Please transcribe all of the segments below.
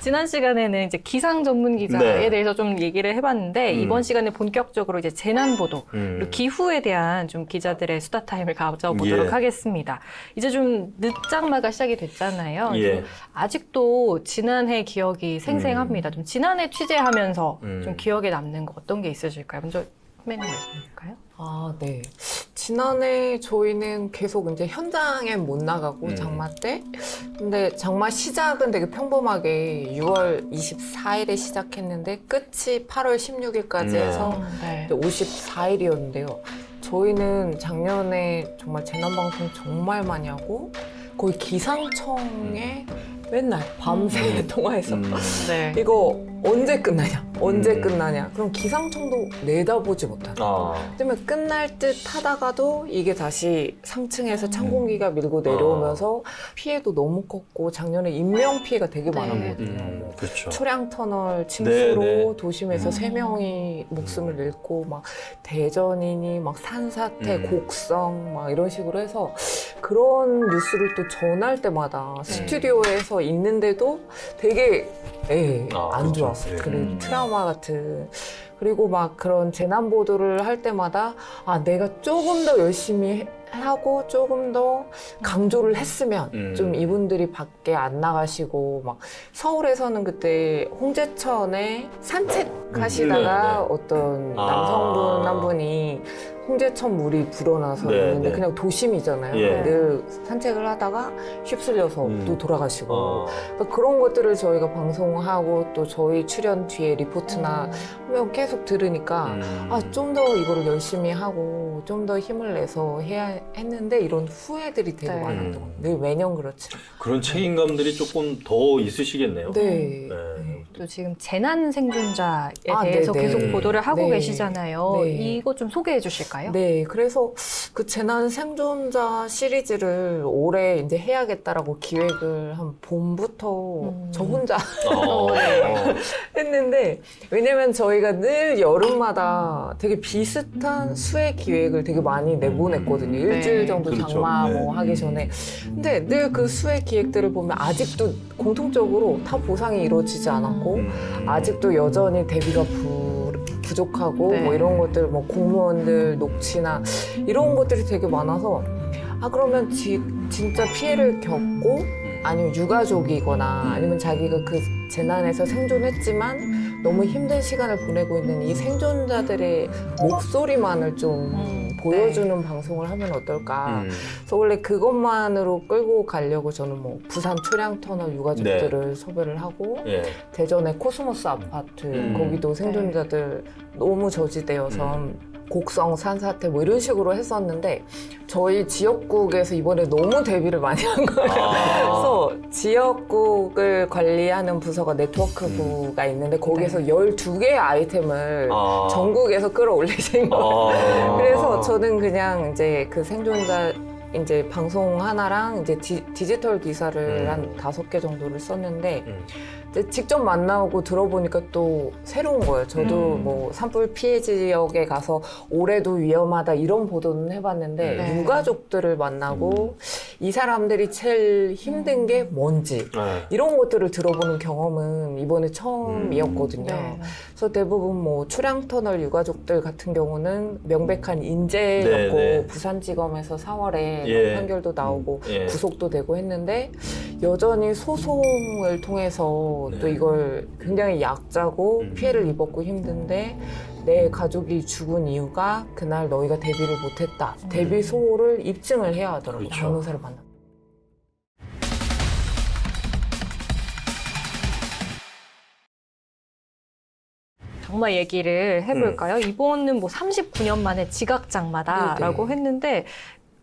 지난 시간에는 이제 기상 전문 기자에 네. 대해서 좀 얘기를 해봤는데 이번 시간에 본격적으로 이제 재난 보도 그리고 기후에 대한 좀 기자들의 수다 타임을 가져보도록 예. 하겠습니다. 이제 좀 늦장마가 시작이 됐잖아요. 예. 좀 아직도 지난해 기억이 생생합니다. 좀 지난해 취재하면서 좀 기억에 남는 거 어떤 게 있으실까요? 먼저 선배님 말씀드릴까요? 아, 네. 지난해 저희는 계속 이제 현장에 못 나가고 장마 때. 근데 장마 시작은 되게 평범하게 6월 24일에 시작했는데 끝이 8월 16일까지 해서 네. 54일이었는데요. 저희는 작년에 정말 재난방송 정말 많이 하고 거의 기상청에 맨날 밤새 통화해서 네. 이거 언제 끝나냐? 언제 끝나냐? 그럼 기상청도 내다보지 못하는. 때문에 끝날 듯 하다가도 이게 다시 상층에서 찬 공기가 밀고 내려오면서 피해도 너무 컸고 작년에 인명 피해가 되게 많았거든요. 그렇죠. 초량터널 침수로 네, 네. 도심에서 3명이 목숨을 잃고 막 대전이니 막 산사태, 곡성 막 이런 식으로 해서 그런 뉴스를 또 전할 때마다 스튜디오에서 있는데도 되게 안 그렇죠. 좋았어요. 네. 그리고 트라우마 같은. 그리고 막 그런 재난 보도를 할 때마다 아 내가 조금 더 열심히 하고 조금 더 강조를 했으면 좀 이분들이 밖에 안 나가시고 막 서울에서는 그때 홍제천에 산책하시다가 어떤 남성분 한 분이 홍제천 물이 불어나서 네, 있는데 네. 그냥 도심이잖아요. 예. 늘 산책을 하다가 휩쓸려서 또 돌아가시고 그러니까 그런 것들을 저희가 방송하고 또 저희 출연 뒤에 리포트나 하면 계속 들으니까 아, 좀 더 이거를 열심히 하고 좀 더 힘을 내서 해야 했는데 이런 후회들이 되게 네. 많았던 것 같아요. 늘 매년 그렇죠. 그런 책임감들이 조금 더 있으시겠네요. 네. 또 지금 재난 생존자에 아, 대해서 네네. 계속 보도를 하고 네. 계시잖아요. 네. 이거 좀 소개해 주실까요? 네, 그래서 그 재난 생존자 시리즈를 올해 이제 해야겠다라고 기획을 한 봄부터 저 혼자 했는데 왜냐면 저희가 늘 여름마다 되게 비슷한 수해 기획을 되게 많이 내보냈거든요. 일주일 정도 그렇죠. 장마 네. 뭐 하기 전에. 근데 늘 그 수해 기획들을 보면 아직도 공통적으로 다 보상이 이루어지지 않았고 아직도 여전히 대비가 부족하고 네. 뭐 이런 것들 뭐 공무원들 녹취나 이런 것들이 되게 많아서 아 그러면 진짜 피해를 겪고 아니면 유가족이거나 아니면 자기가 그 재난에서 생존했지만 너무 힘든 시간을 보내고 있는 이 생존자들의 목소리만을 좀 보여주는 방송을 하면 어떨까. 그래서 원래 그것만으로 끌고 가려고 저는 뭐 부산 초량터널 유가족들을 섭외를 하고 예. 대전의 코스모스 아파트 거기도 생존자들 너무 저지되어서 곡성 산사태 뭐 이런 식으로 했었는데 저희 지역국에서 이번에 너무 대비를 많이 한 거예요. 그래서 지역국을 관리하는 부서가 네트워크부가 있는데 거기에서 12개의 아이템을 전국에서 끌어올리신 거예요. 그래서 저는 그냥 이제 그 생존자 이제 방송 하나랑 이제 디지털 기사를 한 5개 정도를 썼는데 이제 직접 만나고 들어보니까 또 새로운 거예요. 저도 뭐 산불 피해 지역에 가서 올해도 위험하다 이런 보도는 해봤는데 유가족들을 만나고 이 사람들이 제일 힘든 게 뭔지 이런 것들을 들어보는 경험은 이번에 처음이었거든요. 그래서 대부분 뭐 초량터널 유가족들 같은 경우는 명백한 인재였고 네. 부산지검에서 4월에 예. 판결도 나오고 예. 구속도 되고 했는데 여전히 소송을 통해서 또 이걸 굉장히 약자고 피해를 입었고 힘든데 내 가족이 죽은 이유가 그날 너희가 대비를 못했다. 대비 소홀을 입증을 해야 하더라고요. 그렇죠. 변호사를 만나. 장마 얘기를 해볼까요? 이번은 뭐 39년 만에 지각장마다라고 네네. 했는데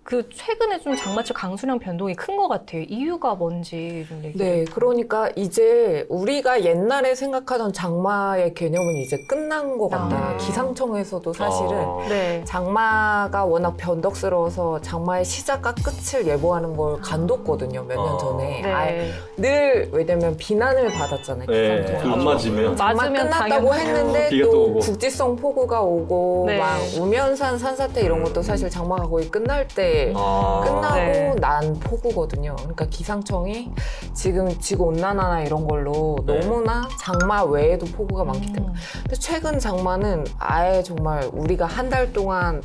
그 최근에 좀 장마철 강수량 변동이 큰 것 같아요. 이유가 뭔지 좀 얘기해 네, 그러니까 이제 우리가 옛날에 생각하던 장마의 개념은 이제 끝난 것 같다. 기상청에서도 사실은 네. 장마가 워낙 변덕스러워서 장마의 시작과 끝을 예보하는 걸 간뒀거든요. 몇 년 전에. 네. 늘 왜냐면 비난을 받았잖아요. 네. 기상청에서. 안 맞으면. 장마 맞으면 끝났다고 당연히 했는데 비가 또 또 오고. 국지성 폭우가 오고 네. 막 우면산 산사태 이런 것도 사실 장마가 거의 끝날 때 때 끝나고 네. 난 폭우거든요. 그러니까 기상청이 지금 지구온난화나 이런 걸로 네. 너무나 장마 외에도 폭우가 많기 때문에. 근데 최근 장마는 아예 정말 우리가 한 달 동안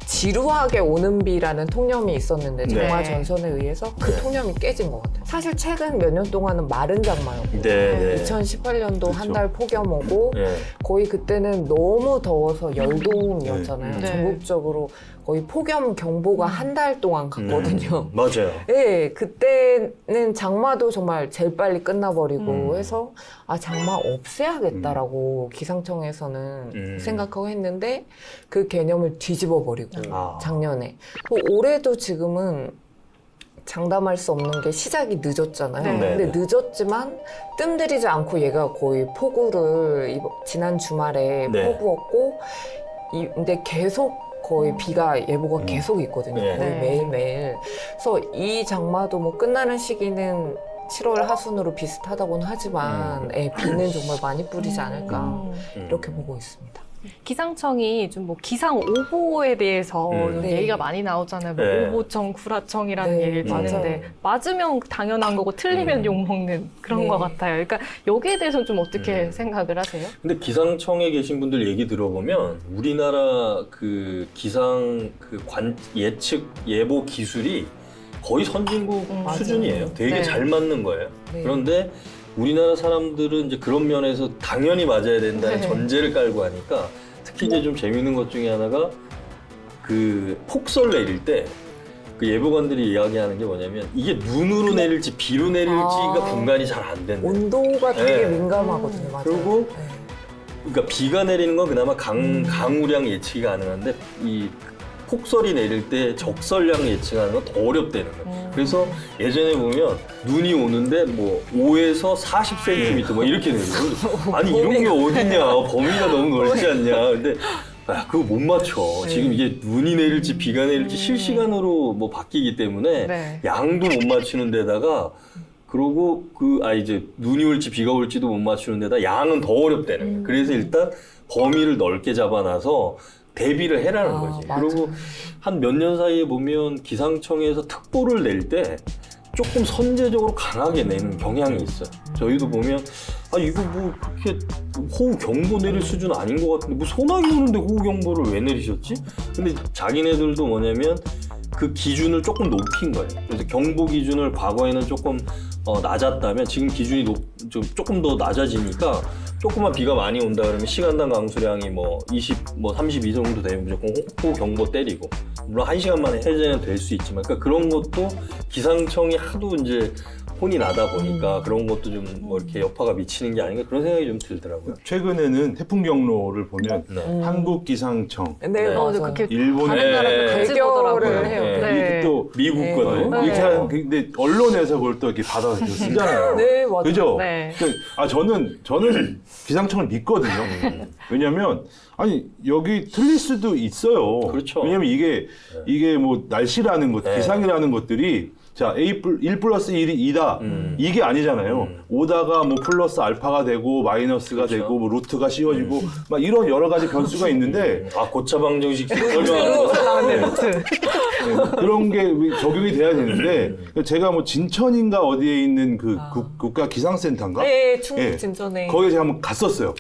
지루하게 오는 비라는 통념이 있었는데 장마 네. 전선에 의해서 그 네. 통념이 깨진 것 같아요. 사실 최근 몇 년 동안은 마른 장마였고 네. 2018년도 그렇죠. 한 달 폭염 오고 네. 거의 그때는 너무 더워서 열동이었잖아요. 네. 전국적으로 거의 폭염 경보가 한 달 동안 갔거든요. 맞아요. 네, 그때는 장마도 정말 제일 빨리 끝나버리고 해서 아 장마 없애야겠다라고 기상청에서는 생각하고 했는데 그 개념을 뒤집어 버리고 아. 작년에 올해도 지금은 장담할 수 없는 게 시작이 늦었잖아요. 네. 근데 늦었지만 뜸들이지 않고 얘가 거의 폭우를 지난 주말에 네. 폭우였고 근데 계속 거의 비가 예보가 계속 있거든요. 네. 거의 네. 매일매일. 그래서 이 장마도 뭐 끝나는 시기는 7월 하순으로 비슷하다고는 하지만 비는 정말 많이 뿌리지 않을까 이렇게 보고 있습니다. 기상청이 좀 뭐 기상 오보에 대해서 좀 네. 얘기가 많이 나오잖아요. 뭐 네. 오보청, 구라청이라는 네, 얘기를 듣는데 맞으면 당연한 거고 틀리면 욕먹는 그런 네. 것 같아요. 그러니까 여기에 대해서는 좀 어떻게 생각을 하세요? 근데 기상청에 계신 분들 얘기 들어보면 우리나라 그 기상 예측 예보 기술이 거의 선진국 맞아요. 수준이에요. 되게 네. 잘 맞는 거예요. 네. 그런데 우리나라 사람들은 이제 그런 면에서 당연히 맞아야 된다는 네. 전제를 깔고 하니까 특히 이제 좀 재미있는 것 중에 하나가 그 폭설 내릴 때 그 예보관들이 이야기하는 게 뭐냐면 이게 눈으로 내릴지 비로 내릴지가 분간이 잘 안 된다. 온도가 되게 네. 민감하거든요. 맞아요. 그리고 네. 그러니까 비가 내리는 건 그나마 강우량 예측이 가능한데 이 폭설이 내릴 때 적설량 예측하는 건 더 어렵다는 거예요. 그래서 예전에 보면 눈이 오는데 뭐 5에서 40cm 뭐 이렇게 내리고 아니 이런 게 어딨냐 범위가 너무 넓지 않냐. 근데 아, 그거 못 맞춰. 지금 이게 눈이 내릴지 비가 내릴지 실시간으로 뭐 바뀌기 때문에 네. 양도 못 맞추는 데다가 그러고 이제 눈이 올지 비가 올지도 못 맞추는 데다 양은 더 어렵다는 거예요. 그래서 일단 범위를 넓게 잡아놔서 대비를 해라는 거지. 맞아. 그리고 한 몇 년 사이에 보면 기상청에서 특보를 낼 때 조금 선제적으로 강하게 내는 경향이 있어요. 저희도 보면 아 이거 뭐 그렇게 호우 경보 내릴 수준 아닌 것 같은데 뭐 소나기 오는데 호우 경보를 왜 내리셨지? 근데 자기네들도 뭐냐면 그 기준을 조금 높인 거예요. 그래서 경보 기준을 과거에는 조금 낮았다면 지금 기준이 조금 더 낮아지니까 조금만 비가 많이 온다 그러면 시간당 강수량이 뭐 20, 뭐 32 정도 되면 무조건 호우 경보 때리고 물론 1시간 만에 해제는 될 수 있지만 그러니까 그런 것도 기상청이 하도 이제 혼이 나다 보니까 그런 것도 좀 뭐 이렇게 여파가 미치는 게 아닌가 그런 생각이 좀 들더라고요. 최근에는 태풍 경로를 보면 네. 한국기상청, 네, 네. 맞아요. 그렇게 일본 다른 나라도 네. 같이 대결을 보더라고요. 해요. 네. 이렇게 또 미국 네. 거도 네. 이렇게 하는 근데 언론에서 그걸 또 이렇게 받아서 쓰잖아요. 네, 맞아요. 그죠? 네. 그러니까 저는 기상청을 믿거든요. 왜냐면 아니 여기 틀릴 수도 있어요. 그렇죠. 왜냐면 이게 뭐 날씨라는 것, 네. 기상이라는 것들이 자, 1 플러스 1이 2다. 이게 아니잖아요. 오다가 뭐 플러스 알파가 되고 마이너스가 그렇죠. 되고 뭐 루트가 씌워지고 막 이런 여러 가지 변수가 있는데 고차 방정식 설명하는 거. 나왔네, 루트. 네, 그런 게 적용이 돼야 되는데 제가 뭐 진천인가 어디에 있는 그 국가 기상센터인가? 네, 충북 예. 진천에. 거기에 제가 한번 갔었어요.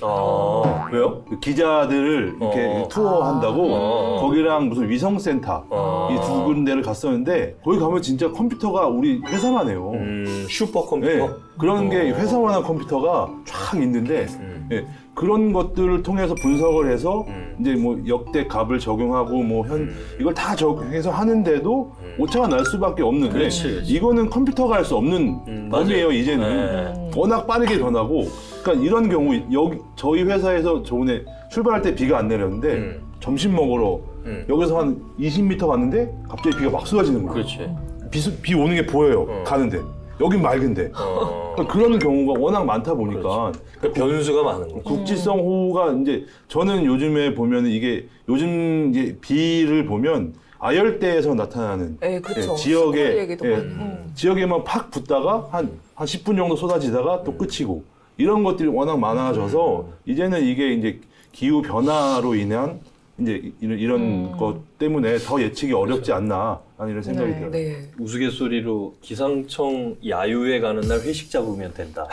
왜요? 그 기자들을 이렇게 투어한다고 거기랑 무슨 위성센터 이 두 군데를 갔었는데 거기 가면 진짜 컴퓨터가 우리 회사만 해요. 슈퍼컴퓨터. 네, 그런 게 회사만한 컴퓨터가 쫙 있는데 예, 그런 것들을 통해서 분석을 해서 이제 뭐 역대 값을 적용하고 뭐 이걸 다 적용해서 하는데도 오차가 날 수밖에 없는 그렇지. 이거는 컴퓨터가 할 수 없는 법이에요. 맞아요. 이제는 워낙 빠르게 변하고 그러니까 이런 경우 여기 저희 회사에서 저번에 출발할 때 비가 안 내렸는데 점심 먹으러 여기서 한 20m 갔는데 갑자기 비가 막 쏟아지는 거예요. 그렇지. 비 오는 게 보여요. 가는데 여긴 맑은데 그러니까 그런 경우가 워낙 많다 보니까 그러니까 변수가 많은 거죠. 국지성 호우가 이제 저는 요즘에 보면 이게 요즘 이제 비를 보면 아열대에서 나타나는 네, 그렇죠. 지역에 얘기도 많이 해요. 지역에만 팍 붙다가 한 10분 정도 쏟아지다가 또 끝이고 이런 것들이 워낙 많아져서 이제는 이게 이제 기후 변화로 인한 이제 이런 것 때문에 더 예측이 어렵지 않나 하는 이런 생각이 네. 들어요. 네. 우스갯소리로 기상청 야유회 가는 날 회식 잡으면 된다.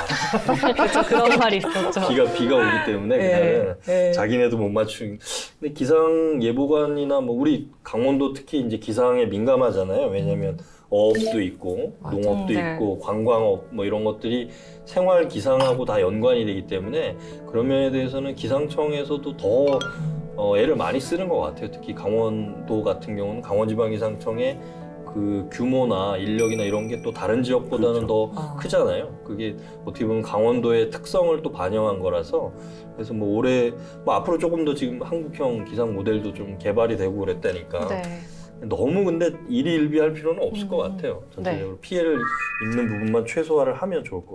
그렇죠. 그런 말이 있었죠. 비가 오기 때문에 그날은 네. 자기네도 못 맞추는. 근데 기상 예보관이나 뭐 우리 강원도 특히 이제 기상에 민감하잖아요. 왜냐면 어업도 있고 맞아. 농업도 네. 있고 관광업 뭐 이런 것들이 생활 기상하고 다 연관이 되기 때문에 그런 면에 대해서는 기상청에서도 더 애를 많이 쓰는 것 같아요. 특히 강원도 같은 경우는 강원지방기상청의 그 규모나 인력이나 이런 게 또 다른 지역보다는 그렇죠. 더 크잖아요. 그게 어떻게 보면 강원도의 특성을 또 반영한 거라서 그래서 뭐 올해 뭐 앞으로 조금 더 지금 한국형 기상 모델도 좀 개발이 되고 그랬다니까 네. 너무 근데 일희일비할 필요는 없을 것 같아요. 전체적으로 피해를 입는 부분만 최소화를 하면 좋을 것 같아요.